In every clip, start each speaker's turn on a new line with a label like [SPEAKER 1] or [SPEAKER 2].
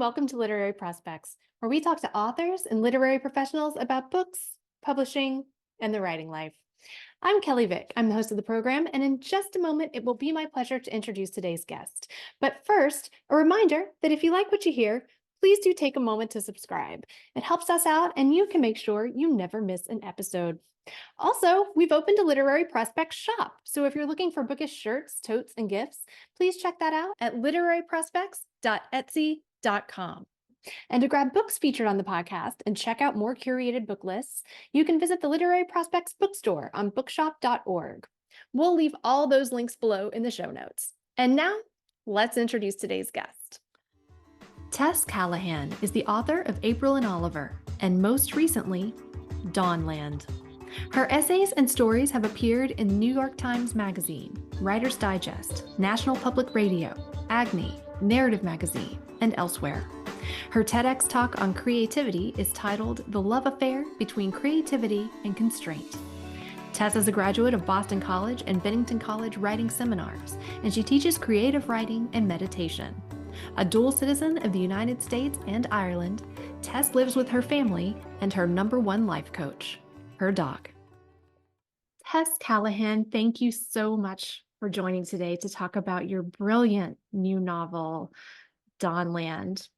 [SPEAKER 1] welcome to Literary Prospects, where we talk to authors and literary professionals about books, publishing, and the writing life. I'm Kelley Vick. I'm the host of the program, and in just a moment, it will be my pleasure to introduce today's guest. But first, a reminder that if you like what you hear, please do take a moment to subscribe. It helps us out, and you can make sure you never miss an episode. Also, we've opened a Literary Prospects shop, so if you're looking for bookish shirts, totes, and gifts, please check that out at literaryprospects.etsy.com. And to grab books featured on the podcast and check out more curated book lists, you can visit the Literary Prospects bookstore on bookshop.org. We'll leave all those links below in the show notes. And now, let's introduce today's guest. Tess Callahan is the author of April and Oliver, and most recently, Dawnland. Her essays and stories have appeared in the New York Times Magazine, Writer's Digest, National Public Radio, Agni, Narrative Magazine, and elsewhere. Her TEDx talk on creativity is titled The Love Affair Between Creativity and Constraint. Tess is a graduate of Boston College and Bennington College writing seminars, and she teaches creative writing and meditation. A dual citizen of the United States and Ireland, Tess lives with her family and her #1 life coach, her dog. Tess Callahan, thank you so much for joining today to talk about your brilliant new novel, Dawnland.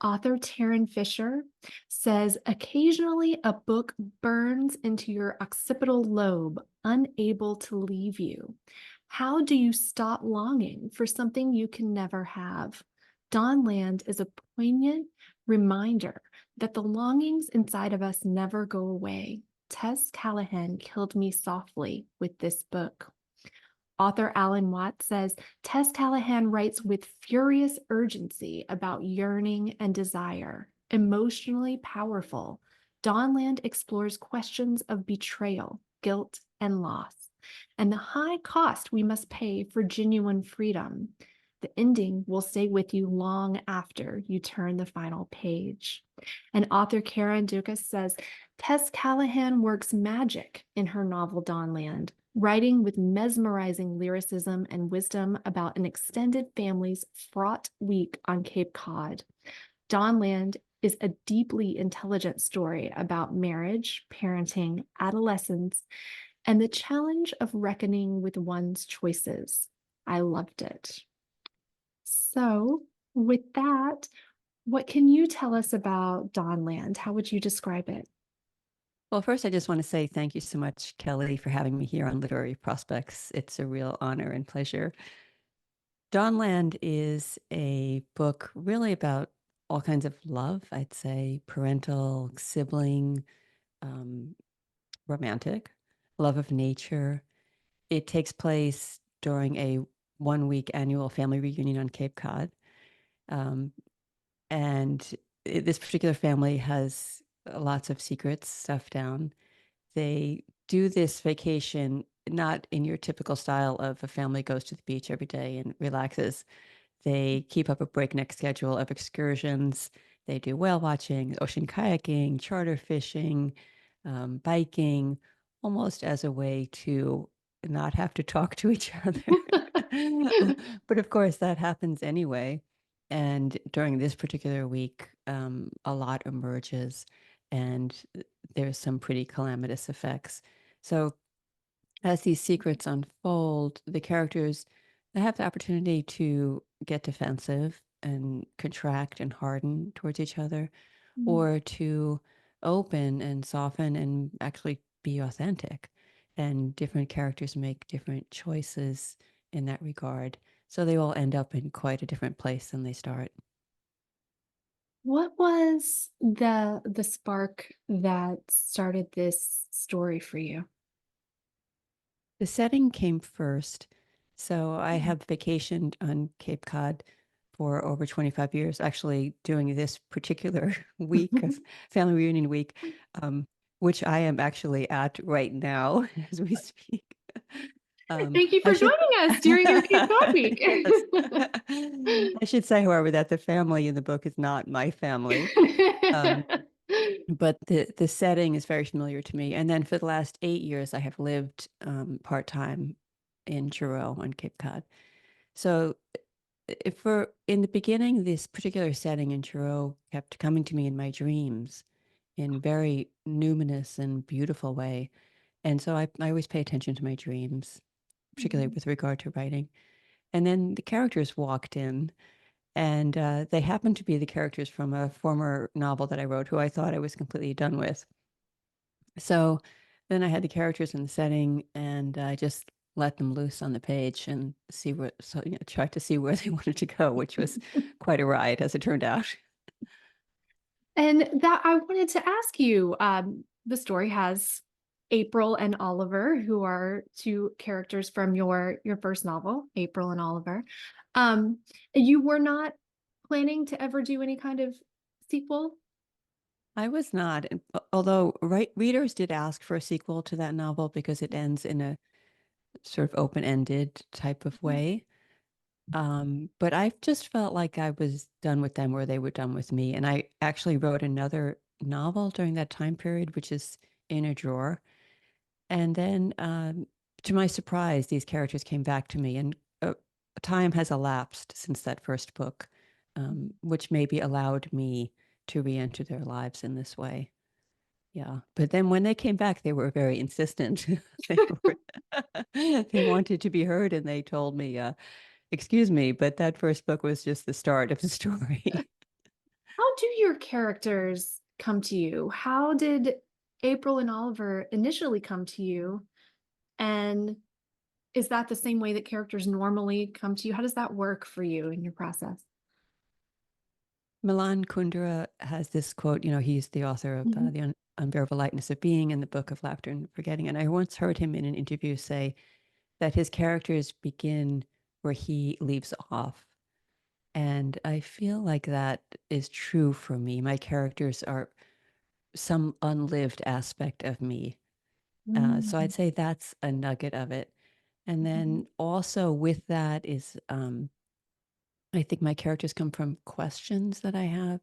[SPEAKER 1] Author Taryn Fisher says, occasionally a book burns into your occipital lobe, unable to leave you. How do you stop longing for something you can never have? Dawnland is a poignant reminder that the longings inside of us never go away. Tess Callahan killed me softly with this book. Author Alan Watts says, Tess Callahan writes with furious urgency about yearning and desire. Emotionally powerful, Dawnland explores questions of betrayal, guilt, and loss, and the high cost we must pay for genuine freedom. The ending will stay with you long after you turn the final page. And author Karen Dukas says, Tess Callahan works magic in her novel Dawnland, writing with mesmerizing lyricism and wisdom about an extended family's fraught week on Cape Cod. Dawnland is a deeply intelligent story about marriage, parenting, adolescence, and the challenge of reckoning with one's choices. I loved it. So, with that, what can you tell us about Dawnland? How would you describe it?
[SPEAKER 2] Well, first, I just want to say thank you so much, Kelley, for having me here on Literary Prospects. It's a real honor and pleasure. Dawnland is a book really about all kinds of love, I'd say parental, sibling, romantic, love of nature. It takes place during a 1-week annual family reunion on Cape Cod. This particular family has lots of secrets stuffed down. They do this vacation not in your typical style of a family goes to the beach every day and relaxes. They keep up a breakneck schedule of excursions. They do whale watching, ocean kayaking, charter fishing, biking, almost as a way to not have to talk to each other. But of course, that happens anyway. And during this particular week, a lot emerges, and there's some pretty calamitous effects. So as these secrets unfold, the characters have the opportunity to get defensive and contract and harden towards each other, or to open and soften and actually be authentic. And different characters make different choices in that regard. So they all end up in quite a different place than they start.
[SPEAKER 1] What was the spark that started this story for you?
[SPEAKER 2] The setting came first. So I have vacationed on Cape Cod for over 25 years, actually doing this particular week of family reunion week, which I am actually at right now as we speak.
[SPEAKER 1] Thank you for joining us during your Cape Cod week.
[SPEAKER 2] I should say, however, that the family in the book is not my family. But the setting is very familiar to me. And then for the last 8 years, I have lived part-time in Giroux on Cape Cod. So for in the beginning, this particular setting in Truro kept coming to me in my dreams in very numinous and beautiful way. And so I always pay attention to my dreams, particularly
[SPEAKER 1] Mhm.
[SPEAKER 2] with regard to writing. And then the characters walked in, and they happened to be the characters from a former novel that I wrote, who I thought I was completely done with. So then I had the characters in the setting, and I just let them loose on the page and see what, so, tried to see where they wanted to go, which was quite a ride, as it turned out.
[SPEAKER 1] And that I wanted to ask you, the story has April and Oliver, who are two characters from your first novel, April and Oliver. Um, you were not planning to ever do any kind of sequel?
[SPEAKER 2] I was not, although readers did ask for a sequel to that novel because it ends in a sort of open-ended type of
[SPEAKER 1] Mhm.
[SPEAKER 2] way. But I just felt like I was done with them, or they were done with me. And I actually wrote another novel during that time period, which is in a drawer. And then, to my surprise, these characters came back to me, and time has elapsed since that first book, which maybe allowed me to re-enter their lives in this way. Yeah. But then when they came back, they were very insistent. They were, they wanted to be heard, and they told me, excuse me, but that first book was just the start of the story.
[SPEAKER 1] How do your characters come to you? How did April and Oliver initially come to you? And is that the same way that characters normally come to you? How does that work for you in your process?
[SPEAKER 2] Milan Kundera has this quote, he's the author of
[SPEAKER 1] Mhm.
[SPEAKER 2] The Unbearable Lightness of Being and the Book of Laughter and Forgetting. And I once heard him in an interview say that his characters begin where he leaves off. And I feel like that is true for me. My characters are some unlived aspect of me. So I'd
[SPEAKER 1] Mm.
[SPEAKER 2] say that's a nugget of it. And
[SPEAKER 1] Mhm.
[SPEAKER 2] then also with that is, I think my characters come from questions that I have.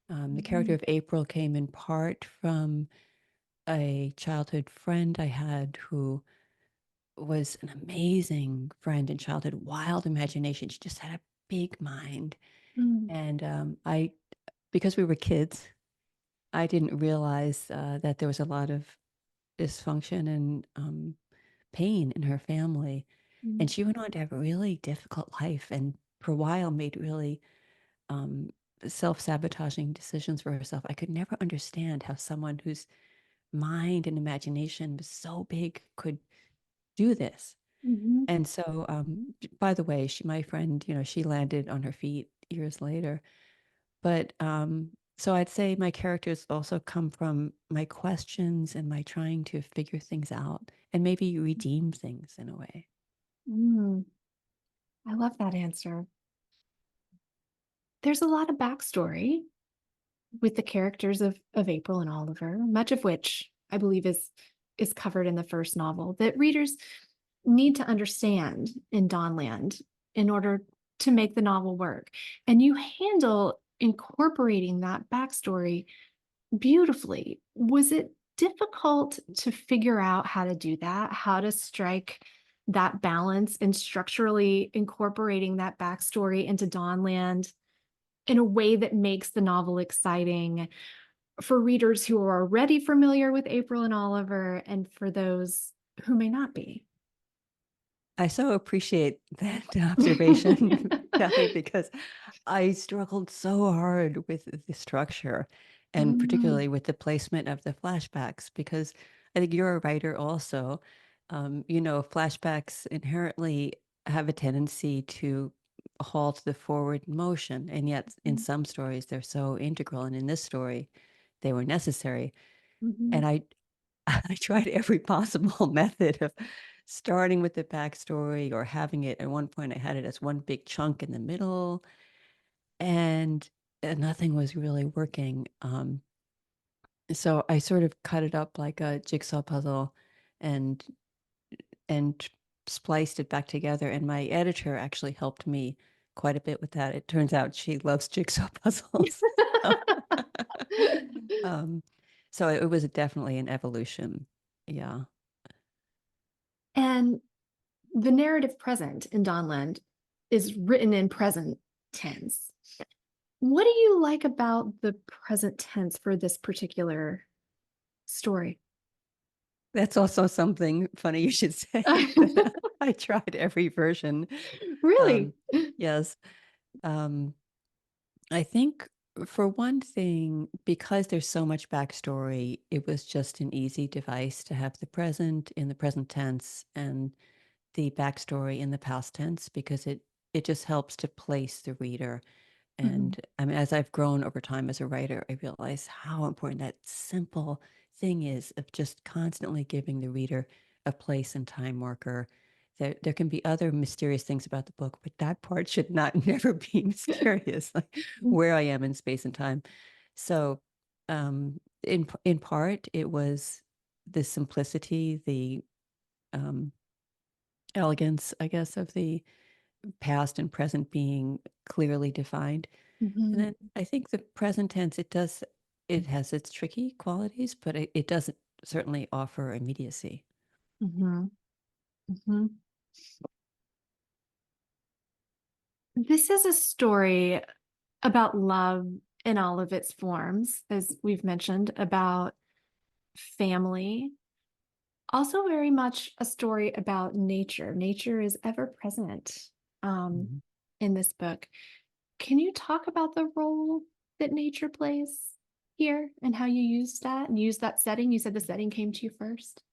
[SPEAKER 2] The character
[SPEAKER 1] Mhm.
[SPEAKER 2] of April came in part from a childhood friend I had who was an amazing friend in childhood, wild imagination. She just had a big mind.
[SPEAKER 1] Mm.
[SPEAKER 2] And because we were kids, I didn't realize that there was a lot of dysfunction and pain in her family. And
[SPEAKER 1] Mm.
[SPEAKER 2] she went on to have a really difficult life, and for a while made really um, self-sabotaging decisions for herself. I could never understand how someone whose mind and imagination was so big could do this.
[SPEAKER 1] Mhm.
[SPEAKER 2] And so, by the way, my friend, she landed on her feet years later. But so I'd say my characters also come from my questions and my trying to figure things out and maybe redeem things in a way.
[SPEAKER 1] Mm. I love that answer. There's a lot of backstory with the characters of April and Oliver, much of which I believe is covered in the first novel that readers need to understand in Dawnland in order to make the novel work. And you handle incorporating that backstory beautifully. Was it difficult to figure out how to do that, how to strike that balance and structurally incorporating that backstory into Dawnland in a way that makes the novel exciting for readers who are already familiar with April and Oliver and for those who may not be?
[SPEAKER 2] I so appreciate that observation, Kelly, because I struggled so hard with the structure and
[SPEAKER 1] Mm.
[SPEAKER 2] particularly with the placement of the flashbacks, because I think you're a writer also. Flashbacks inherently have a tendency to halt the forward motion, and yet in
[SPEAKER 1] Mhm.
[SPEAKER 2] some stories they're so integral, and in this story they were necessary.
[SPEAKER 1] Mhm.
[SPEAKER 2] And I tried every possible method of starting with the backstory or having it. At one point, I had it as one big chunk in the middle, and nothing was really working. So I sort of cut it up like a jigsaw puzzle, and and spliced it back together. And my editor actually helped me quite a bit with that. It turns out she loves jigsaw puzzles. um, so it was definitely an evolution. Yeah.
[SPEAKER 1] And the narrative present in Dawnland, is written in present tense. What do you like about the present tense for this particular story?
[SPEAKER 2] That's also something funny you should say that I tried every version.
[SPEAKER 1] Really?
[SPEAKER 2] Um, yes. Um, I think for one thing, because there's so much backstory, it was just an easy device to have the present in the present tense and the backstory in the past tense because it just helps to place the reader.
[SPEAKER 1] Mhm,
[SPEAKER 2] And I mean, as I've grown over time as a writer, I realize how important that simple thing is of just constantly giving the reader a place and time marker. There can be other mysterious things about the book, but that part should not never be mysterious, like where I am in space and time. So, in part, it was the simplicity, the um, elegance, I guess, of the past and present being clearly defined. And
[SPEAKER 1] mhm,
[SPEAKER 2] then I think the present tense, it has its tricky qualities, but it doesn't certainly offer immediacy.
[SPEAKER 1] mhm, mhm. This is a story about love in all of its forms, as we've mentioned, about family. Also, very much a story about nature. Nature is ever present um,
[SPEAKER 2] Mhm.
[SPEAKER 1] in this book. Can you talk about the role that nature plays here and how you use that and use that setting? You said the setting came to you first.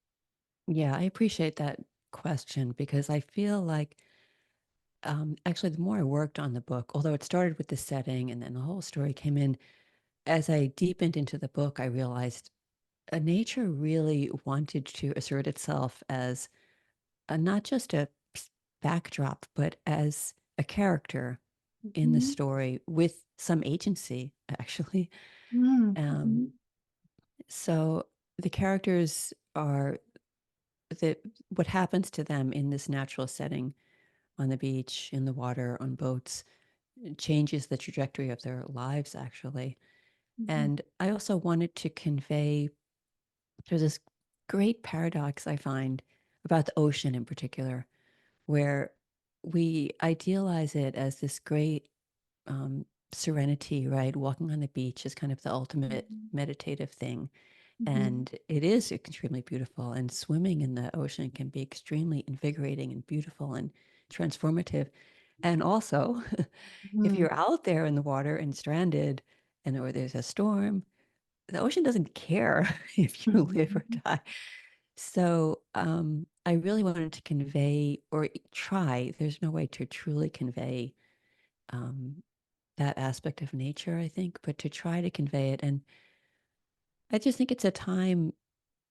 [SPEAKER 2] Yeah, I appreciate that question because I feel like actually the more I worked on the book, although it started with the setting and then the whole story came in, as I deepened into the book, I realized nature really wanted to assert itself as not just a backdrop, but as a character in the
[SPEAKER 1] Mhm,
[SPEAKER 2] story with some agency, actually.
[SPEAKER 1] mhm,
[SPEAKER 2] Um,
[SPEAKER 1] mhm,
[SPEAKER 2] so the characters are what happens to them in this natural setting on the beach, in the water, on boats, changes the trajectory of their lives, actually.
[SPEAKER 1] mhm,
[SPEAKER 2] And I also wanted to convey there's this great paradox I find about the ocean in particular, where we idealize it as this great um, serenity, right? Walking on the beach is kind of the ultimate
[SPEAKER 1] mhm,
[SPEAKER 2] meditative thing.
[SPEAKER 1] mhm,
[SPEAKER 2] And it is extremely beautiful. And swimming in the ocean can be extremely invigorating and beautiful and transformative. And also, if
[SPEAKER 1] mhm,
[SPEAKER 2] you're out there in the water and stranded and or there's a storm, the ocean doesn't care if you live or
[SPEAKER 1] mhm,
[SPEAKER 2] die. So I really wanted to convey or try, there's no way to truly convey um, that aspect of nature, I think, but to try to convey it. And I just think it's a time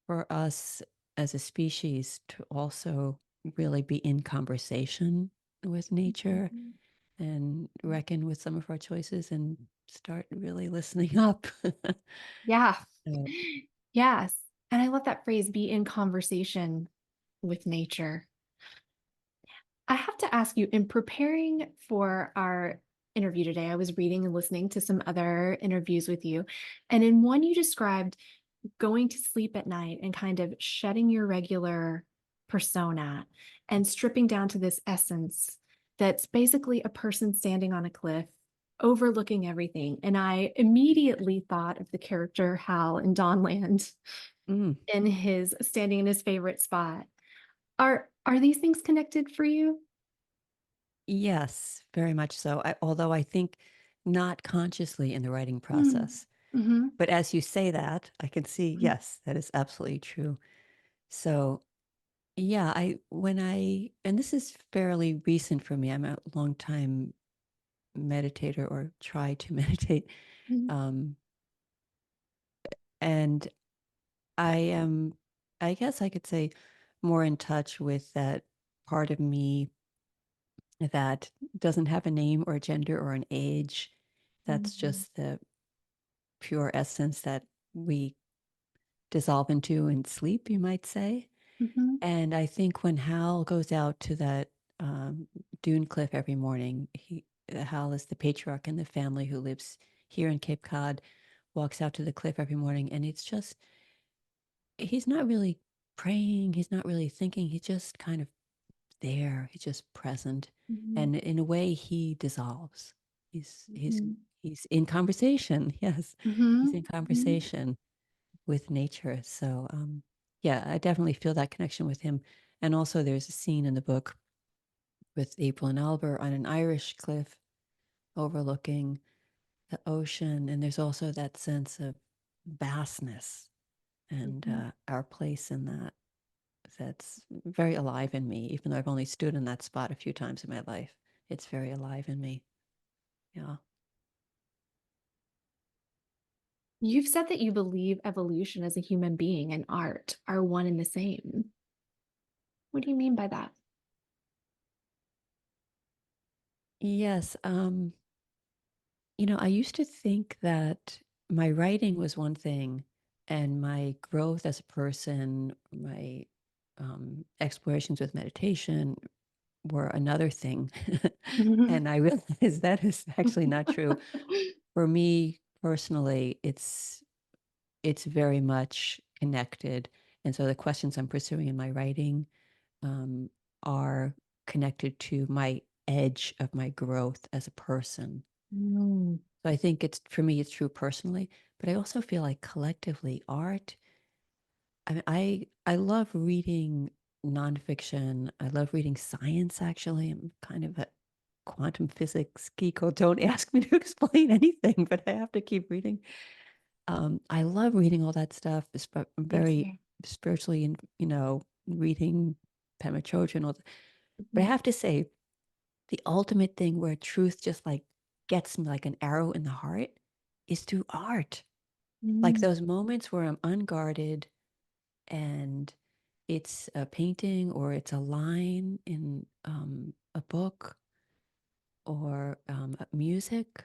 [SPEAKER 2] for us as a species to also really be in conversation with nature
[SPEAKER 1] mhm.
[SPEAKER 2] and reckon with some of our choices and start really listening up.
[SPEAKER 1] Yeah.
[SPEAKER 2] So,
[SPEAKER 1] Yes. And I love that phrase, be in conversation with nature. I have to ask you, in preparing for our interview today, I was reading and listening to some other interviews with you. And in one, you described going to sleep at night and kind of shedding your regular persona and stripping down to this essence that's basically a person standing on a cliff overlooking everything. And I immediately thought of the character Hal in Dawnland
[SPEAKER 2] mm,
[SPEAKER 1] in his standing in his favorite spot. Are these things connected for you?
[SPEAKER 2] yes, very much so. Although I think not consciously in the writing
[SPEAKER 1] Mm.
[SPEAKER 2] process.
[SPEAKER 1] Mhm.
[SPEAKER 2] But as you say that, I can see, yes, that is absolutely true. So, yeah, and this is fairly recent for me. I'm a long time meditator or try to meditate.
[SPEAKER 1] Mhm.
[SPEAKER 2] Um, and I am, I guess I could say, more in touch with that part of me that doesn't have a name or a gender or an age. That's
[SPEAKER 1] Mhm.
[SPEAKER 2] just the pure essence that we dissolve into in sleep, you might say.
[SPEAKER 1] Mhm.
[SPEAKER 2] And I think when Hal goes out to that dune cliff every morning, Hal is the patriarch in the family who lives here in Cape Cod, walks out to the cliff every morning, and it's just he's not really praying, he's not really thinking, he's just kind of there. He's just present.
[SPEAKER 1] Mhm.
[SPEAKER 2] And in a way, he dissolves. He's he's
[SPEAKER 1] Mhm.
[SPEAKER 2] he's in conversation. Yes, he's
[SPEAKER 1] Mhm.
[SPEAKER 2] in
[SPEAKER 1] Mhm.
[SPEAKER 2] conversation with nature. So yeah, I definitely feel that connection with him. And also there's a scene in the book with April and Albert on an Irish cliff overlooking the ocean. And there's also that sense of vastness and
[SPEAKER 1] Mhm.
[SPEAKER 2] our place in that. That's very alive in me, even though I've only stood in that spot a few times in my life. It's very alive in me. Yeah.
[SPEAKER 1] You've said that you believe evolution as a human being and art are one and the same. What do you mean by that?
[SPEAKER 2] Yes. I used to think that my writing was one thing and my growth as a person, my explorations with meditation were another thing. And I realized that is actually not true. For me personally, it's very much connected. And so the questions I'm pursuing in my writing um, are connected to my edge of my growth as a person.
[SPEAKER 1] Mm.
[SPEAKER 2] So I think it's for me, it's true personally, but I also feel like collectively art. I mean, I love reading nonfiction. I love reading science. Actually, I'm kind of a quantum physics geek. Oh, don't ask me to explain anything, but I have to keep reading. I love reading all that stuff. I'm
[SPEAKER 1] Me
[SPEAKER 2] very
[SPEAKER 1] too.
[SPEAKER 2] spiritually, and reading Pema Chodron. But I
[SPEAKER 1] Mhm.
[SPEAKER 2] have to say, the ultimate thing where truth just like gets me like an arrow in the heart is through art. Like
[SPEAKER 1] Mm.
[SPEAKER 2] those moments where I'm unguarded and it's a painting or it's a line in a book or music,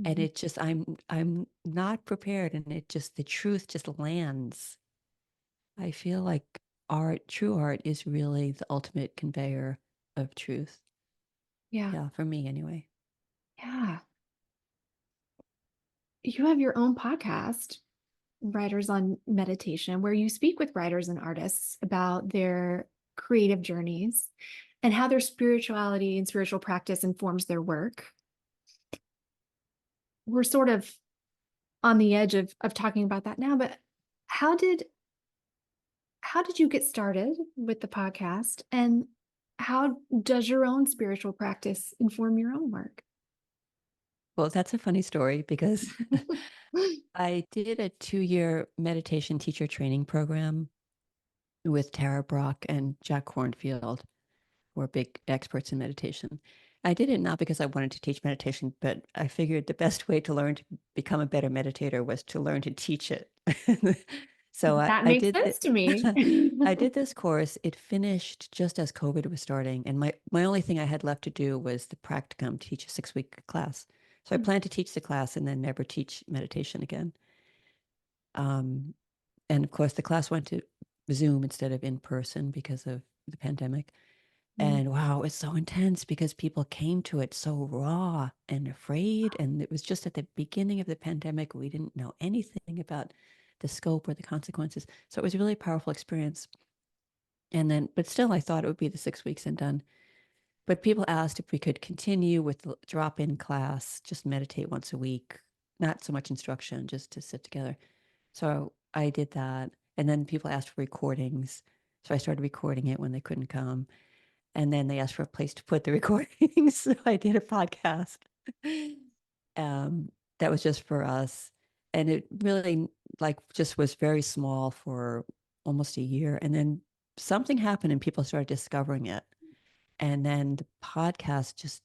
[SPEAKER 2] and
[SPEAKER 1] Mhm.
[SPEAKER 2] it just I'm not prepared, and it just the truth just lands. I feel like true art is really the ultimate conveyor of truth.
[SPEAKER 1] Yeah.
[SPEAKER 2] Yeah, for me anyway.
[SPEAKER 1] Yeah. You have your own podcast, Writers on Meditation, where you speak with writers and artists about their creative journeys and how their spirituality and spiritual practice informs their work. We're sort of on the edge of talking about that now, but how did how did you get started with the podcast, and how does your own spiritual practice inform your own work?
[SPEAKER 2] Well, that's a funny story because I did a 2-year meditation teacher training program with Tara Brock and Jack Cornfield, who are big experts in meditation. I did it not because I wanted to teach meditation, but I figured the best way to learn to become a better meditator was to learn to teach it. So
[SPEAKER 1] That
[SPEAKER 2] I
[SPEAKER 1] makes
[SPEAKER 2] did
[SPEAKER 1] sense to me.
[SPEAKER 2] I did this course. It finished just as COVID was starting, and my only thing I had left to do was the practicum, teach a 6-week class. So I planned to teach the class and then never teach meditation again. Um, and of course, the class went to Zoom instead of in person because of the pandemic. And wow, it's so intense because people came to it so raw and afraid. And it was just at the beginning of the pandemic. We didn't know anything about the scope or the consequences. So it was a really powerful experience. And then, but still, I thought it would be the 6 weeks and done. But people asked if we could continue with the drop in class, just meditate once a week, not so much instruction, just to sit together. So I did that. And then people asked for recordings. So I started recording it when they couldn't come. And then they asked for a place to put the recordings. So I did a podcast um, that was just for us. And it really like just was very small for almost a year. And then something happened and people started discovering it. And then the podcast just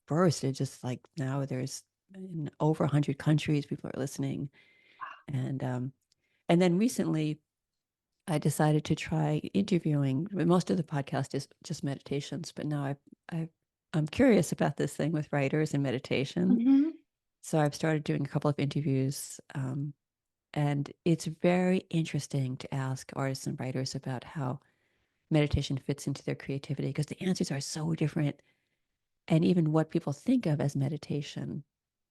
[SPEAKER 2] burst. It just like now there's in over 100 countries, people are listening. And then recently I decided to try interviewing. Most of the podcast is just meditations, but now I'm curious about this thing with writers and meditation.
[SPEAKER 1] Mhm.
[SPEAKER 2] So I've started doing a couple of interviews, and it's very interesting to ask artists and writers about how meditation fits into their creativity because the answers are so different, and even what people think of as meditation,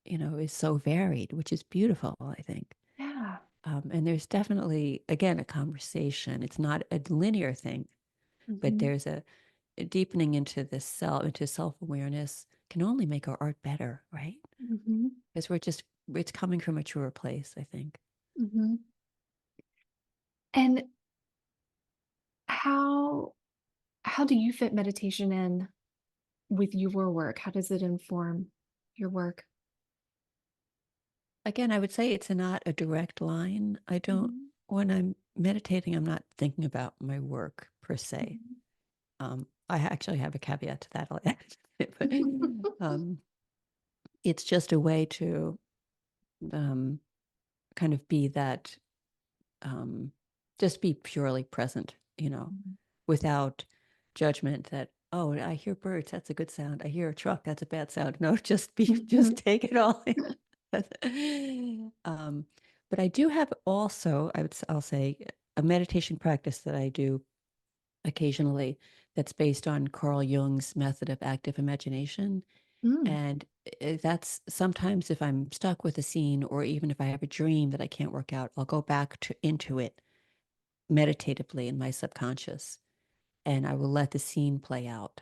[SPEAKER 2] is so varied, which is beautiful, I think.
[SPEAKER 1] Yeah.
[SPEAKER 2] And there's definitely, again, a conversation. It's not a linear thing. but
[SPEAKER 1] Mhm.
[SPEAKER 2] there's a deepening into this into self-awareness can only make our art better, right?
[SPEAKER 1] Mhm.
[SPEAKER 2] Because it's coming from a truer place, I think.
[SPEAKER 1] Mhm. And how how do you fit meditation in with your work? How does it inform your work?
[SPEAKER 2] Again, I would say it's not a direct line. I don't,
[SPEAKER 1] Mhm.
[SPEAKER 2] when I'm meditating, I'm not thinking about my work per se.
[SPEAKER 1] Mhm.
[SPEAKER 2] I actually have a caveat to that. I'll add. But, um, it's just a way to um, kind of be that, um, just be purely present, without judgment that, oh, I hear birds, that's a good sound. I hear a truck, that's a bad sound. No, just
[SPEAKER 1] Mhm.
[SPEAKER 2] take it all in. But I do have also, I'll say, a meditation practice that I do occasionally that's based on Carl Jung's method of active imagination.
[SPEAKER 1] Mm.
[SPEAKER 2] And that's sometimes if I'm stuck with a scene or even if I have a dream that I can't work out, I'll go back into it meditatively in my subconscious and I will let the scene play out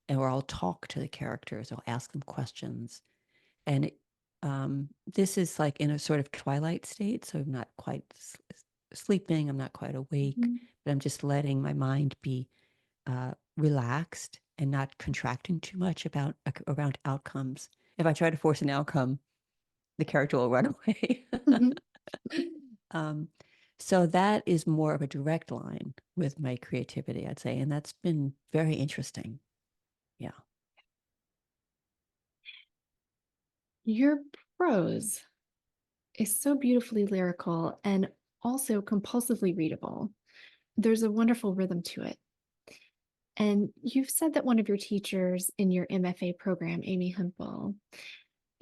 [SPEAKER 2] or I'll talk to the characters, I'll ask them questions. And this is like in a sort of twilight state. So I'm not quite sleeping, I'm not quite awake,
[SPEAKER 1] Mhm.
[SPEAKER 2] but I'm just letting my mind be relaxed and not contracting too much around outcomes. If I try to force an outcome, the character will run away.
[SPEAKER 1] Mhm.
[SPEAKER 2] um, so that is more of a direct line with my creativity, I'd say, and that's been very interesting. Yeah.
[SPEAKER 1] Your prose is so beautifully lyrical and also compulsively readable. There's a wonderful rhythm to it. And you've said that one of your teachers in your MFA program, Amy Hempel,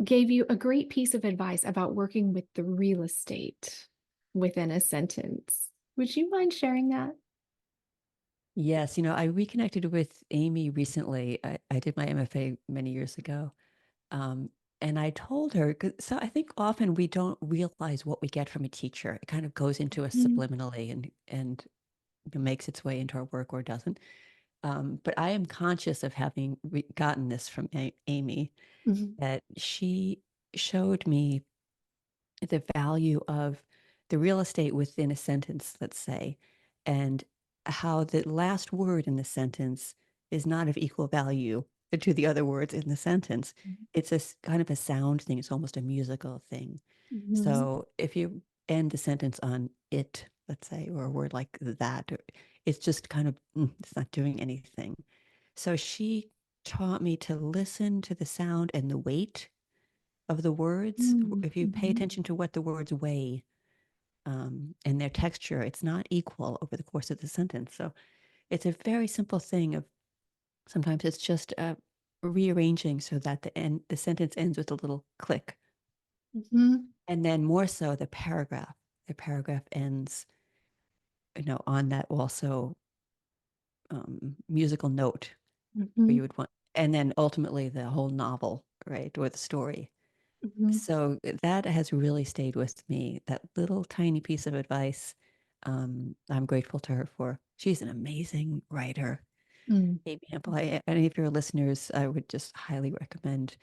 [SPEAKER 1] gave you a great piece of advice about working with the real estate within a sentence. Would you mind sharing that?
[SPEAKER 2] Yes, I reconnected with Amy recently. I did my MFA many years ago. Um, and I told her, so I think often we don't realize what we get from a teacher. It kind of goes into us
[SPEAKER 1] Mhm.
[SPEAKER 2] subliminally and makes its way into our work or doesn't. But I am conscious of having gotten this from Amy,
[SPEAKER 1] Mhm.
[SPEAKER 2] that she showed me the value of the real estate within a sentence, let's say, and how the last word in the sentence is not of equal value to the other words in the sentence. It's kind of a sound thing. It's almost a musical thing.
[SPEAKER 1] Mhm.
[SPEAKER 2] So if you end the sentence on it, let's say, or a word like that, it's just kind of, it's not doing anything. So she taught me to listen to the sound and the weight of the words.
[SPEAKER 1] Mhm.
[SPEAKER 2] If you pay
[SPEAKER 1] Mhm.
[SPEAKER 2] attention to what the words weigh and their texture, it's not equal over the course of the sentence. So it's a very simple thing of sometimes it's just rearranging so that the sentence ends with a little click.
[SPEAKER 1] Mhm.
[SPEAKER 2] And then more so the paragraph ends, on that also musical note where you
[SPEAKER 1] Mhm.
[SPEAKER 2] would want, and then ultimately the whole novel, right, or the story.
[SPEAKER 1] Mhm.
[SPEAKER 2] So that has really stayed with me. That little tiny piece of advice, I'm grateful to her for. She's an amazing writer.
[SPEAKER 1] Mhm.
[SPEAKER 2] Amy Hempel. Any of your listeners, I would just highly recommend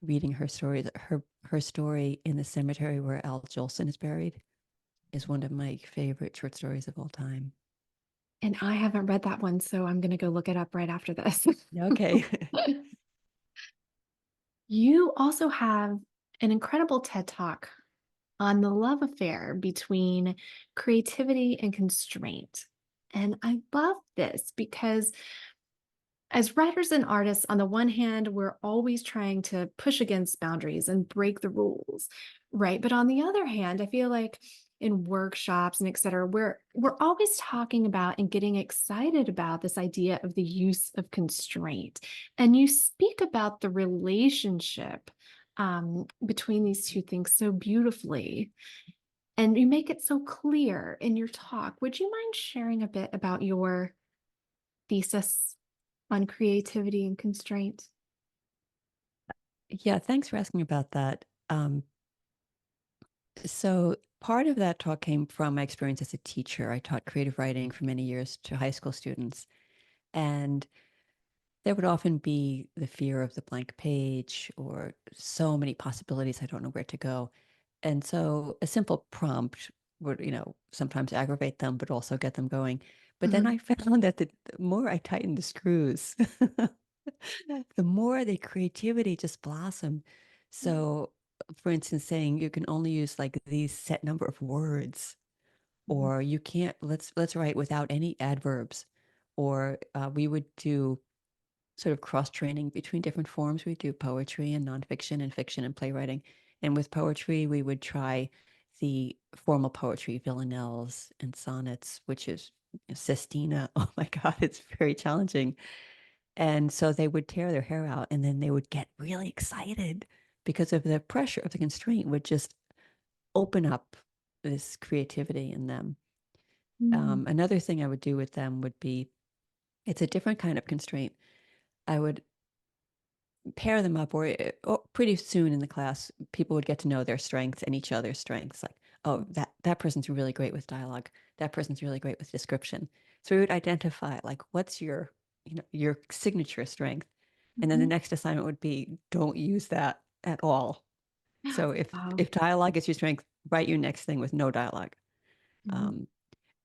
[SPEAKER 2] reading her story. Her story in the cemetery where Al Jolson is buried is one of my favorite short stories of all time.
[SPEAKER 1] And I haven't read that one, so I'm going to go look it up right after this.
[SPEAKER 2] Okay.
[SPEAKER 1] You also have an incredible TED Talk on the love affair between creativity and constraint. And I love this because as writers and artists, on the one hand, we're always trying to push against boundaries and break the rules, right? But on the other hand, I feel like in workshops and et cetera, we're always talking about and getting excited about this idea of the use of constraint. And you speak about the relationship between these two things so beautifully. And you make it so clear in your talk. Would you mind sharing a bit about your thesis on creativity and constraint?
[SPEAKER 2] Yeah, thanks for asking about that. So part of that talk came from my experience as a teacher. I taught creative writing for many years to high school students. And there would often be the fear of the blank page or so many possibilities. I don't know where to go. And so a simple prompt would, sometimes aggravate them, but also get them going. But then
[SPEAKER 1] Mhm.
[SPEAKER 2] I found that the more I tightened the screws, the more the creativity just blossomed. So, for instance, saying you can only use like these set number of words,
[SPEAKER 1] Mhm.
[SPEAKER 2] or you can't, let's write without any adverbs, or we would do sort of cross training between different forms. We do poetry and nonfiction and fiction and playwriting. And with poetry, we would try the formal poetry, villanelles and sonnets, which is sestina. Oh my God, it's very challenging. And so they would tear their hair out and then they would get really excited because of the pressure of the constraint would just open up this creativity in them.
[SPEAKER 1] Mhm.
[SPEAKER 2] Another thing I would do with them would be it's a different kind of constraint. I would pair them up, or pretty soon in the class, people would get to know their strengths and each other's strengths. Like, oh, that person's really great with dialogue. That person's really great with description. So we would identify like, what's your signature strength, and then the
[SPEAKER 1] Mhm.
[SPEAKER 2] next assignment would be, don't use that at all. So
[SPEAKER 1] Wow.
[SPEAKER 2] if dialogue is your strength, write your next thing with no dialogue.
[SPEAKER 1] Mhm.
[SPEAKER 2] Um,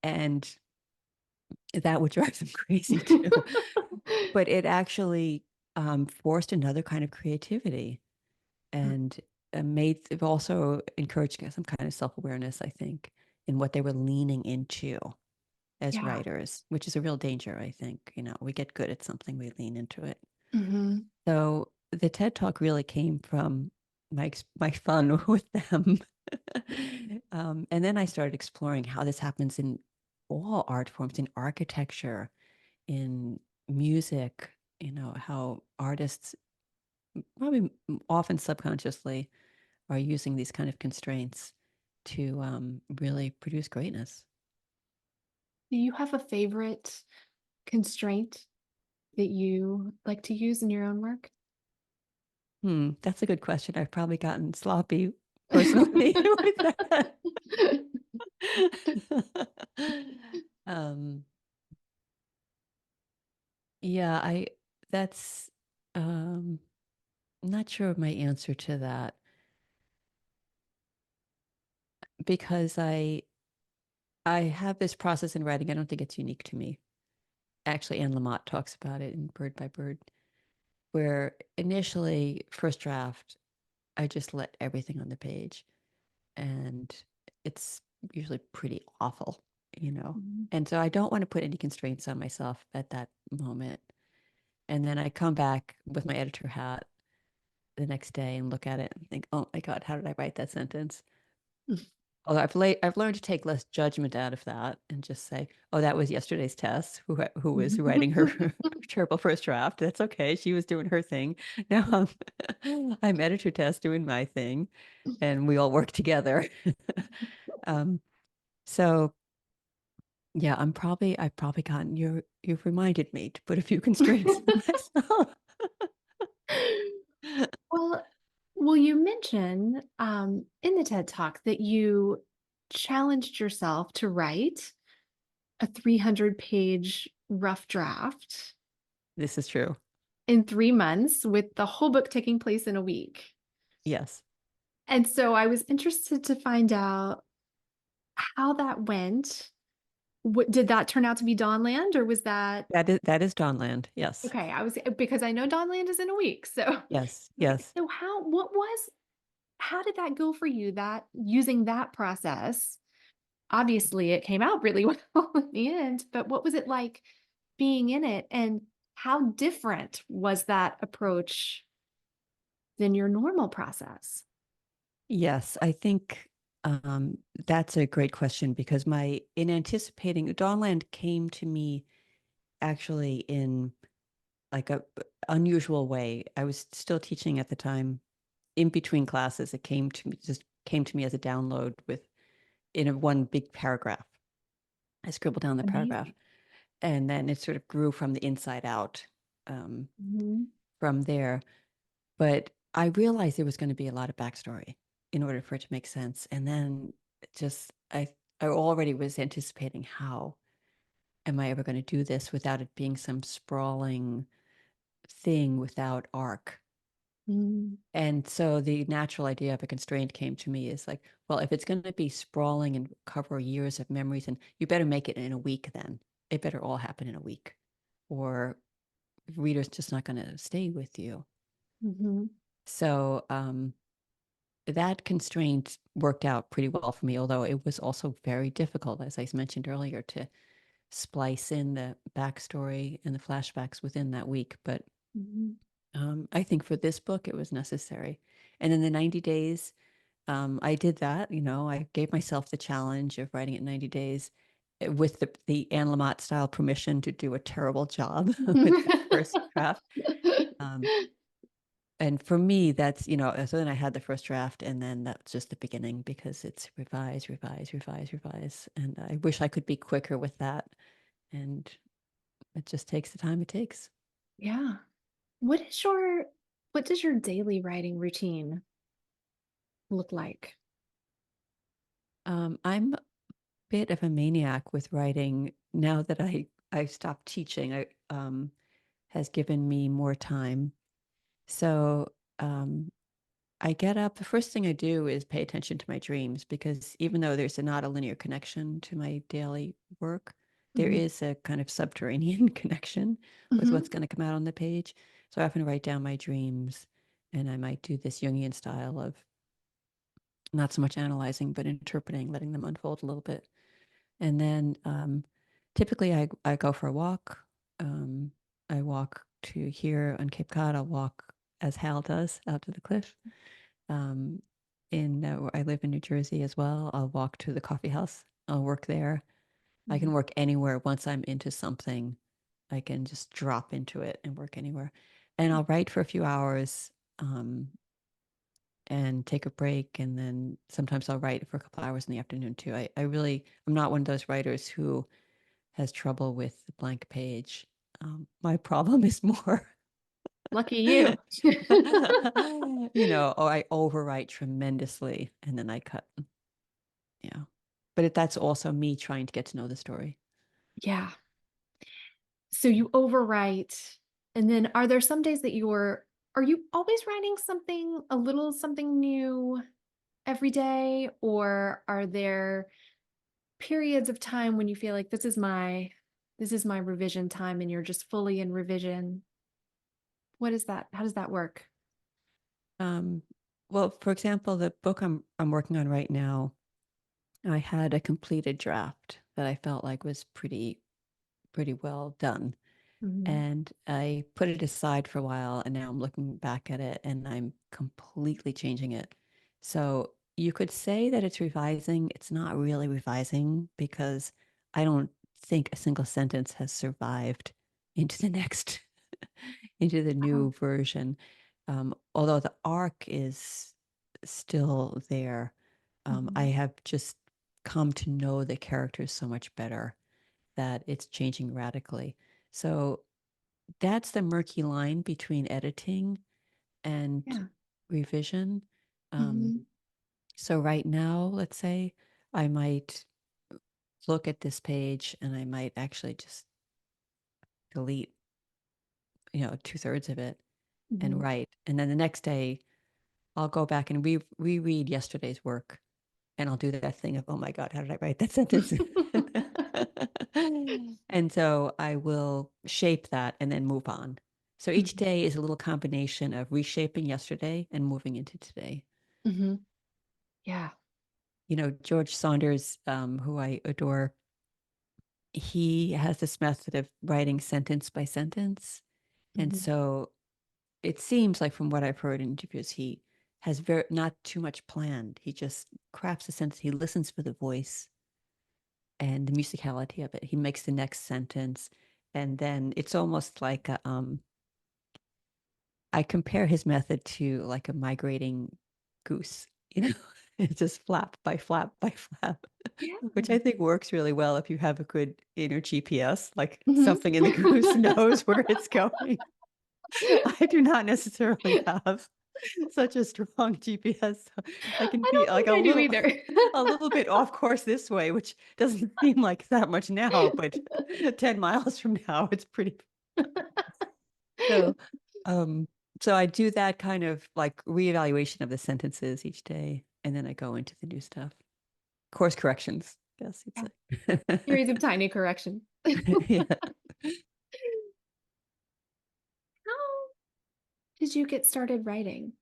[SPEAKER 2] and that would drive them crazy too. But it actually forced another kind of creativity and made it also encouraged some kind of self-awareness, I think, in what they were leaning into as
[SPEAKER 1] Yeah.
[SPEAKER 2] writers, which is a real danger, I think. We get good at something, we lean into it.
[SPEAKER 1] Mhm.
[SPEAKER 2] So the TED Talk really came from my fun with them. And then I started exploring how this happens in all art forms, in architecture, in music, how artists probably often subconsciously are using these kind of constraints to really produce greatness.
[SPEAKER 1] Do you have a favorite constraint that you like to use in your own work?
[SPEAKER 2] That's a good question. I've probably gotten sloppy personally with that. um, yeah, that's not sure of my answer to that because I have this process in writing. I don't think it's unique to me. Actually, Anne Lamott talks about it in Bird by Bird, where initially, first draft, I just let everything on the page, and it's usually pretty awful.
[SPEAKER 1] Mhm.
[SPEAKER 2] And so I don't want to put any constraints on myself at that moment. And then I come back with my editor hat the next day and look at it and think, oh my God, how did I write that sentence? Although I've learned to take less judgment out of that and just say, oh, that was yesterday's Tess who was writing her terrible first draft. That's okay. She was doing her thing. Now I'm editor Tess doing my thing, and we all work together. um, so yeah, I've probably gotten you've reminded me to put a few constraints on myself.
[SPEAKER 1] Well, you mentioned in the TED Talk that you challenged yourself to write a 300-page rough draft
[SPEAKER 2] This is true.
[SPEAKER 1] in 3 months, with the whole book taking place in a week.
[SPEAKER 2] Yes.
[SPEAKER 1] And so I was interested to find out how that went. What did that turn out to be Dawnland, or was that
[SPEAKER 2] That is Dawnland. Yes.
[SPEAKER 1] okay? I was because I know Dawnland is in a week. So
[SPEAKER 2] Yes.
[SPEAKER 1] like,
[SPEAKER 2] Yes.
[SPEAKER 1] so how did that go for you? That using that process, obviously it came out really well in the end, but what was it like being in it, and how different was that approach than your normal process?
[SPEAKER 2] Yes, I think that's a great question because in anticipating Dawnland came to me actually in like a unusual way. I was still teaching at the time. In between classes, it came to me as a download with in one big paragraph. I scribbled down the paragraph,
[SPEAKER 1] Amazing.
[SPEAKER 2] and then it sort of grew from the inside out um,
[SPEAKER 1] Mhm.
[SPEAKER 2] from there. But I realized there was going to be a lot of backstory in order for it to make sense. And then just I already was anticipating how am I ever going to do this without it being some sprawling thing without arc?
[SPEAKER 1] Mm.
[SPEAKER 2] And so the natural idea of a constraint came to me is like, well, if it's going to be sprawling and cover years of memories, and you better make it in a week then. It better all happen in a week, or reader's just not going to stay with you.
[SPEAKER 1] Mhm.
[SPEAKER 2] So that constraint worked out pretty well for me, although it was also very difficult, as I mentioned earlier, to splice in the backstory and the flashbacks within that week. But
[SPEAKER 1] Mhm.
[SPEAKER 2] I think for this book, it was necessary. And in the 90 days, I did that. I gave myself the challenge of writing it in 90 days with the Anne Lamott style permission to do a terrible job with that first draft. Um, and for me, that's, so then I had the first draft, and then that's just the beginning because it's revise, revise, revise, revise. And I wish I could be quicker with that. And it just takes the time it takes.
[SPEAKER 1] Yeah. What does your daily writing routine look like?
[SPEAKER 2] I'm a bit of a maniac with writing now that I stopped teaching. I has given me more time. So um, I get up. The first thing I do is pay attention to my dreams because even though there's not a linear connection to my daily work, there
[SPEAKER 1] Mhm.
[SPEAKER 2] is a kind of subterranean connection with what's
[SPEAKER 1] Mhm.
[SPEAKER 2] going to come out on the page. So I often write down my dreams, and I might do this Jungian style of not so much analyzing, but interpreting, letting them unfold a little bit. And then typically I go for a walk. I walk to here on Cape Cod. I'll walk as Hal does out to the cliff. Um, I live in New Jersey as well. I'll walk to the coffee house. I'll work there. I can
[SPEAKER 1] Mhm.
[SPEAKER 2] work anywhere once I'm into something. I can just drop into it and work anywhere. And I'll write for a few hours and take a break. And then sometimes I'll write for a couple hours in the afternoon too. I'm not one of those writers who has trouble with the blank page. My problem is more,
[SPEAKER 1] Lucky you.
[SPEAKER 2] or I overwrite tremendously and then I cut. Yeah. But that's also me trying to get to know the story.
[SPEAKER 1] Yeah. So you overwrite, and then are there some days that are you always writing a little something new every day, or are there periods of time when you feel like this is my revision time and you're just fully in revision? What is that? How does that work?
[SPEAKER 2] Um, well, for example, the book I'm working on right now, I had a completed draft that I felt like was pretty well done.
[SPEAKER 1] Mhm.
[SPEAKER 2] And I put it aside for a while, and now I'm looking back at it and I'm completely changing it. So you could say that it's revising. It's not really revising because I don't think a single sentence has survived into the next, into the
[SPEAKER 1] Oh.
[SPEAKER 2] new version. Although the arc is still there, I
[SPEAKER 1] Mhm.
[SPEAKER 2] have just come to know the characters so much better that it's changing radically. So that's the murky line between editing and
[SPEAKER 1] Yeah.
[SPEAKER 2] revision. Um,
[SPEAKER 1] Mhm.
[SPEAKER 2] so right now, let's say I might look at this page and I might actually just delete, 2/3 of it and
[SPEAKER 1] Mhm.
[SPEAKER 2] write. And then the next day, I'll go back and reread yesterday's work, and I'll do that thing of, oh my God, how did I write that sentence? And so I will shape that and then move on. So each
[SPEAKER 1] Mhm.
[SPEAKER 2] day is a little combination of reshaping yesterday and moving into today.
[SPEAKER 1] Mhm. Yeah.
[SPEAKER 2] George Saunders, who I adore, he has this method of writing sentence by sentence. And
[SPEAKER 1] Mhm.
[SPEAKER 2] so it seems like from what I've heard in interviews, he has very not too much planned. He just crafts a sentence. He listens for the voice and the musicality of it. He makes the next sentence, and then it's almost like I compare his method to like a migrating goose. It's just flap by flap by flap,
[SPEAKER 1] Yeah.
[SPEAKER 2] which I think works really well if you have a good inner GPS, like
[SPEAKER 1] Mhm.
[SPEAKER 2] something in the goose knows where it's going. I do not necessarily have. such a strong GPS. I can
[SPEAKER 1] I
[SPEAKER 2] be
[SPEAKER 1] don't
[SPEAKER 2] like
[SPEAKER 1] think I do either.
[SPEAKER 2] a little bit off course this way, which doesn't seem like that much now, but 10 miles from now, it's pretty. So, um, so I do that kind of like reevaluation of the sentences each day, and then I go into the new stuff. Course corrections, I guess you'd
[SPEAKER 1] Yeah.
[SPEAKER 2] say.
[SPEAKER 1] Series of tiny corrections.
[SPEAKER 2] Yeah.
[SPEAKER 1] How did you get started writing?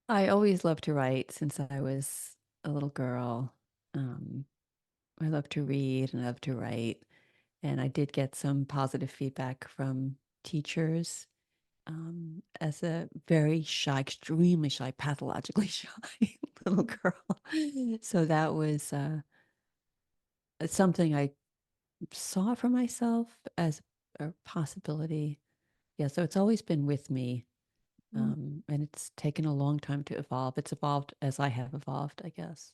[SPEAKER 2] I always loved to write since I was a little girl. Um, I love to read and I love to write. And I did get some positive feedback from teachers as a very shy, extremely shy, pathologically shy little girl. So that was something I saw for myself as a possibility. Yeah, so it's always been with me.
[SPEAKER 1] Mm.
[SPEAKER 2] And it's taken a long time to evolve. It's evolved as I have evolved, I guess.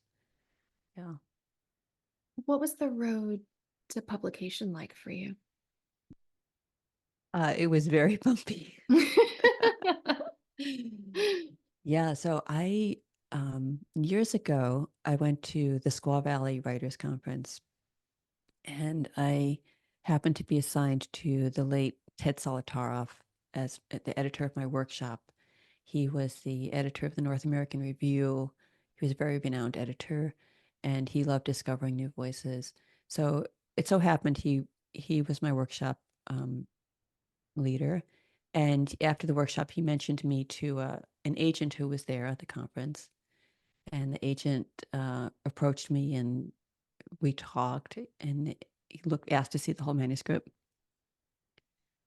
[SPEAKER 2] Yeah.
[SPEAKER 1] What was the road to publication like for you?
[SPEAKER 2] It was very bumpy. Yeah, so years ago, I went to the Squaw Valley Writers Conference, and I happened to be assigned to the late Ted Solitaroff as the editor of my workshop. He was the editor of the North American Review. He was a very renowned editor, and he loved discovering new voices. So it so happened he was my workshop um, leader. And after the workshop, he mentioned me to an agent who was there at the conference. And the agent approached me and we talked and he asked to see the whole manuscript.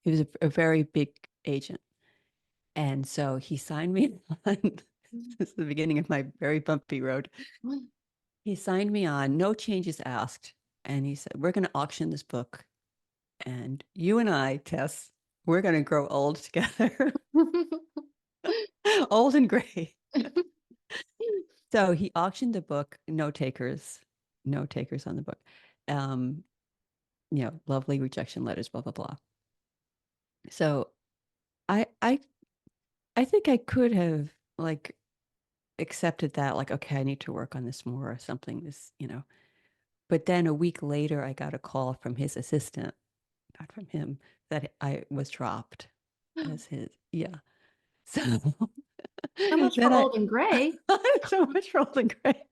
[SPEAKER 2] He was a very big agent. And so he signed me on. This is the beginning of my very bumpy road. He signed me on, no changes asked. And he said, we're going to auction this book. And you and I, Tess, we're going to grow old together, old and gray. So he auctioned the book, no takers, no takers on the book. Um, lovely rejection letters, blah, blah, blah. So I I I think I could have like accepted that, like, okay, I need to work on this more or something, But then a week later I got a call from his assistant, not from him, that I was dropped as his, yeah. So
[SPEAKER 1] So much for
[SPEAKER 2] then
[SPEAKER 1] old and gray.
[SPEAKER 2] so much rolling gray.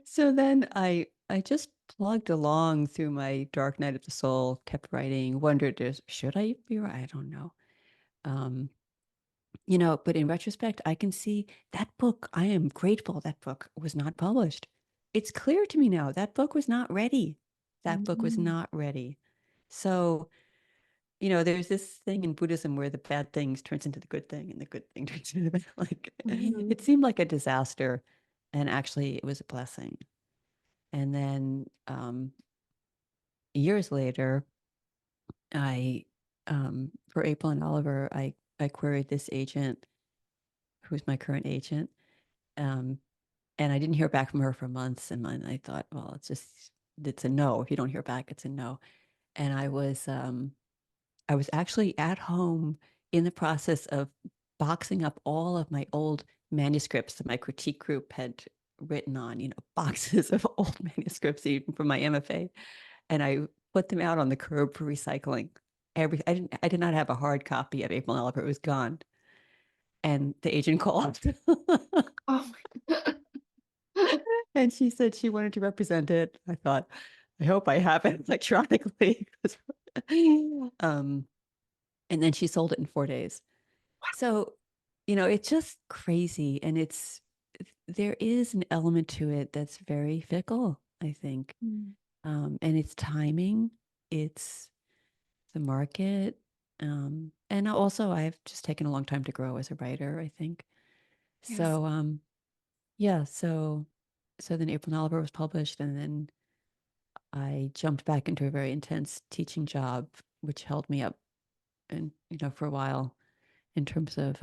[SPEAKER 2] So then I just plugged along through my dark night of the soul, kept writing, wondered, should I be right? I don't know. Um, but in retrospect, I can see that book, I am grateful that book was not published. It's clear to me now that book was not ready. That book was
[SPEAKER 1] Mhm.
[SPEAKER 2] not ready. So, there's this thing in Buddhism where the bad things turns into the good thing and the good thing turns into the bad. Like
[SPEAKER 1] Mhm.
[SPEAKER 2] it seemed like a disaster. And actually it was a blessing. And then years later, I for April and Oliver, I queried this agent who's my current agent. Um, and I didn't hear back from her for months and months. I thought, well, it's a no. If you don't hear back, it's a no. And I was actually at home in the process of boxing up all of my old manuscripts that my critique group had written on, boxes of old manuscripts even from my MFA. And I put them out on the curb for recycling. I did not have a hard copy of April and Oliver. It was gone. And the agent called.
[SPEAKER 1] Oh my God.
[SPEAKER 2] And she said she wanted to represent it. I thought, I hope I have it electronically. um, and then she sold it in 4 days. So, it's just crazy. And there is an element to it that's very fickle, I think.
[SPEAKER 1] Mm.
[SPEAKER 2] And it's timing, it's the market. And also I've just taken a long time to grow as a writer, I think.
[SPEAKER 1] Yes.
[SPEAKER 2] So, yeah, so then April and Oliver was published, and then I jumped back into a very intense teaching job, which held me up and, for a while in terms of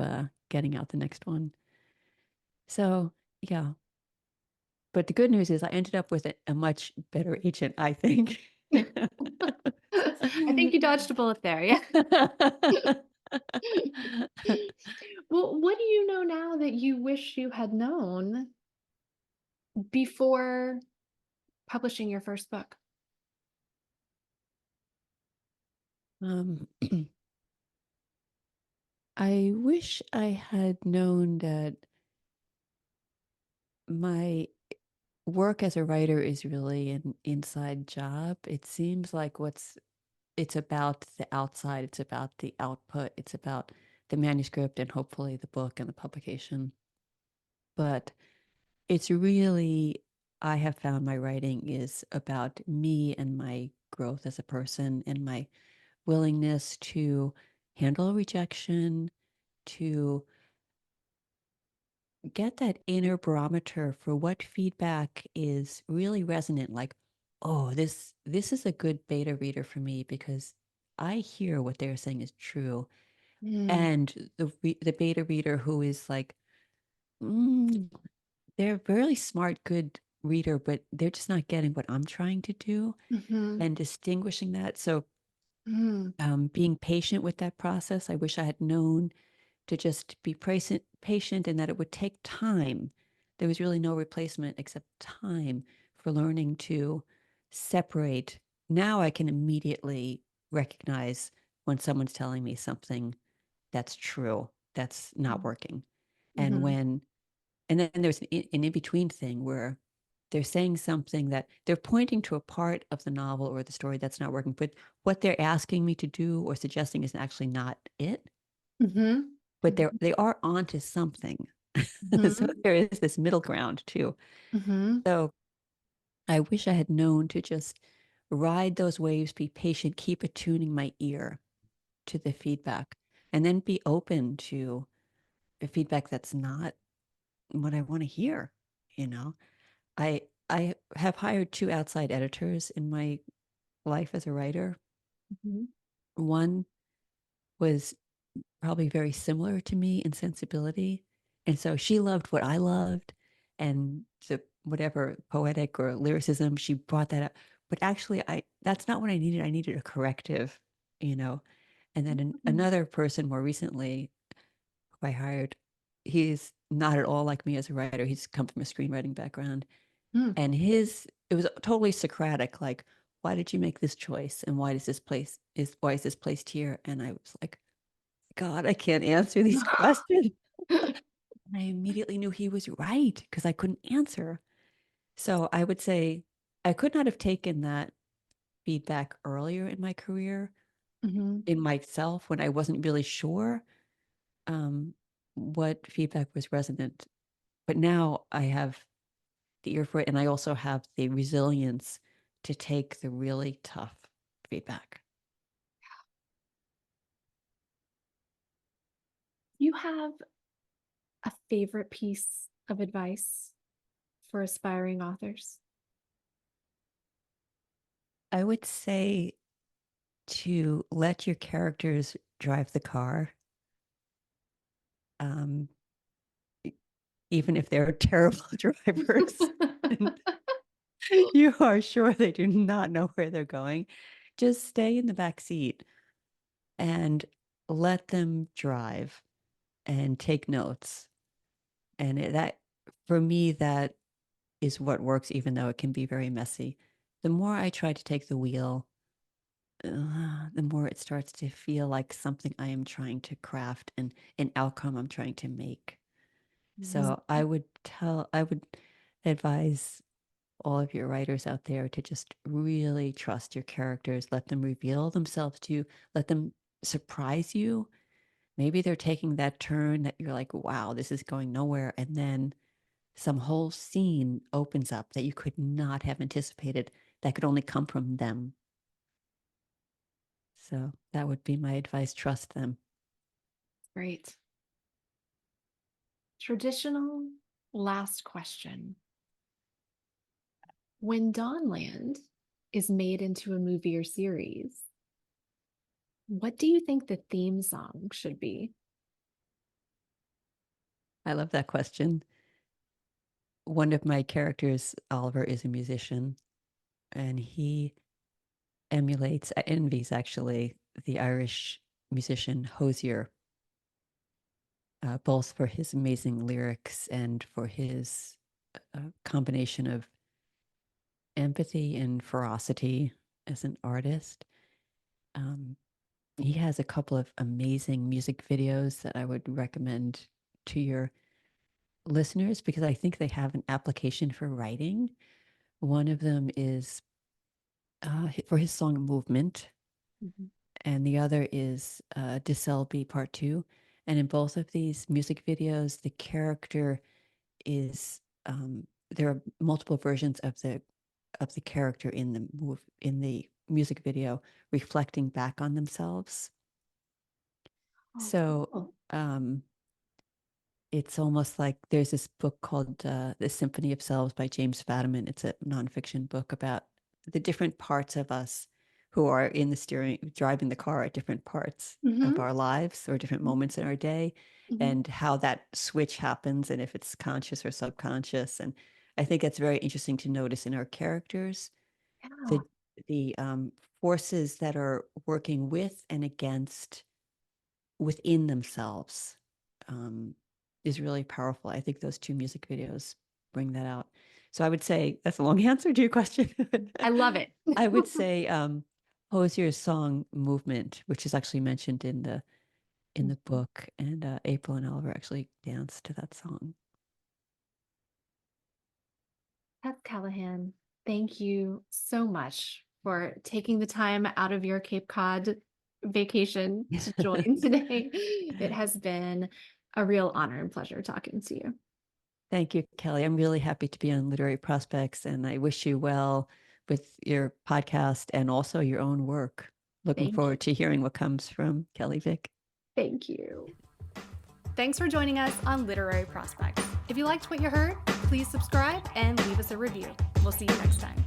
[SPEAKER 2] getting out the next one. So, yeah. But the good news is I ended up with a much better agent, I think.
[SPEAKER 1] I think you dodged a bullet there. Yeah. Well, what do you know now that you wish you had known before publishing your first book?
[SPEAKER 2] Um, I wish I had known that my work as a writer is really an inside job. It seems like it's about the outside, it's about the output, it's about the manuscript and hopefully the book and the publication. But it's really, I have found my writing is about me and my growth as a person and my willingness to handle rejection, to get that inner barometer for what feedback is really resonant. Like, oh, this is a good beta reader for me because I hear what they're saying is true.
[SPEAKER 1] Mm,
[SPEAKER 2] And the beta reader who is like, mm, they're a really smart, good reader, but they're just not getting what I'm trying to do,
[SPEAKER 1] mhm,
[SPEAKER 2] and distinguishing that. So,
[SPEAKER 1] mhm,
[SPEAKER 2] being patient with that process, I wish I had known to just be patient and that it would take time. There was really no replacement except time for learning to separate. Now I can immediately recognize when someone's telling me something that's true, that's not working. And
[SPEAKER 1] mhm,
[SPEAKER 2] then there's an in between thing where they're saying something that they're pointing to a part of the novel or the story that's not working, but what they're asking me to do or suggesting is actually not it,
[SPEAKER 1] mhm,
[SPEAKER 2] but
[SPEAKER 1] mhm,
[SPEAKER 2] they are onto something. So
[SPEAKER 1] mhm,
[SPEAKER 2] there is this middle ground too.
[SPEAKER 1] mhm,
[SPEAKER 2] So I wish I had known to just ride those waves, be patient, keep attuning my ear to the feedback, and then be open to a feedback that's not what I want to hear. You know, I have hired two outside editors in my life as a writer.
[SPEAKER 1] mhm,
[SPEAKER 2] One was probably very similar to me in sensibility. And so she loved what I loved, and the whatever poetic or lyricism, she brought that up. But actually, I that's not what I needed. I needed a corrective, you know. And then
[SPEAKER 1] mhm,
[SPEAKER 2] another person more recently who I hired, he's not at all like me as a writer. He's come from a screenwriting background.
[SPEAKER 1] mm.
[SPEAKER 2] And his it was totally Socratic, like, why did you make this choice? And why is this placed here? And I was like, God, I can't answer these questions. And I immediately knew he was right because I couldn't answer. So I would say I could not have taken that feedback earlier in my career
[SPEAKER 1] Mhm.
[SPEAKER 2] in myself when I wasn't really sure um, what feedback was resonant. But now I have the ear for it, and I also have the resilience to take the really tough feedback.
[SPEAKER 1] You have a favorite piece of advice for aspiring authors?
[SPEAKER 2] I would say to let your characters drive the car, um, even if they're terrible drivers and you are sure they do not know where they're going. Just stay in the back seat and let them drive and take notes. And that, for me, that is what works, even though it can be very messy. The more I try to take the wheel, the more it starts to feel like something I am trying to craft and an outcome I'm trying to make.
[SPEAKER 1] Mhm.
[SPEAKER 2] So I would advise all of your writers out there to just really trust your characters, let them reveal themselves to you, let them surprise you. Maybe they're taking that turn that you're like, wow, this is going nowhere. And then some whole scene opens up that you could not have anticipated that could only come from them. So that would be my advice. Trust them.
[SPEAKER 1] Great. Traditional last question. When Dawnland is made into a movie or series, what do you think the theme song should be?
[SPEAKER 2] I love that question. One of my characters, Oliver, is a musician, and he envies actually the Irish musician Hosier, both for his amazing lyrics and for his combination of empathy and ferocity as an artist. He has a couple of amazing music videos that I would recommend to your listeners because I think they have an application for writing. One of them is for his song Movement,
[SPEAKER 1] Mhm.
[SPEAKER 2] and the other is Disselby Part 2. And in both of these music videos, the character is there are multiple versions of the character in the music video reflecting back on themselves.
[SPEAKER 1] Oh,
[SPEAKER 2] So
[SPEAKER 1] cool.
[SPEAKER 2] it's almost like there's this book called The Symphony of Selves by James Fadiman. It's a nonfiction book about the different parts of us who are in the driving the car at different parts of
[SPEAKER 1] Mhm.
[SPEAKER 2] our lives or different moments in our day,
[SPEAKER 1] Mhm.
[SPEAKER 2] and how that switch happens and if it's conscious or subconscious. And I think it's very interesting to notice in our characters
[SPEAKER 1] Yeah.
[SPEAKER 2] the the forces that are working with and against within themselves um, is really powerful. I think those two music videos bring that out. So I would say that's a long answer to your question.
[SPEAKER 1] I love it.
[SPEAKER 2] I would say Hosier's song "Movement," which is actually mentioned in the
[SPEAKER 1] Mhm.
[SPEAKER 2] book, and April and Oliver actually danced to that song.
[SPEAKER 1] Tess Callahan, thank you so much for taking the time out of your Cape Cod vacation to join today. It has been a real honor and pleasure talking to you.
[SPEAKER 2] Thank you, Kelley. I'm really happy to be on Literary Prospects, and I wish you well with your podcast and also your own work. Looking
[SPEAKER 1] Thank you.
[SPEAKER 2] forward to hearing what comes from Kelley Vick.
[SPEAKER 1] Thank you. Thanks for joining us on Literary Prospects. If you liked what you heard, please subscribe and leave us a review. We'll see you next time.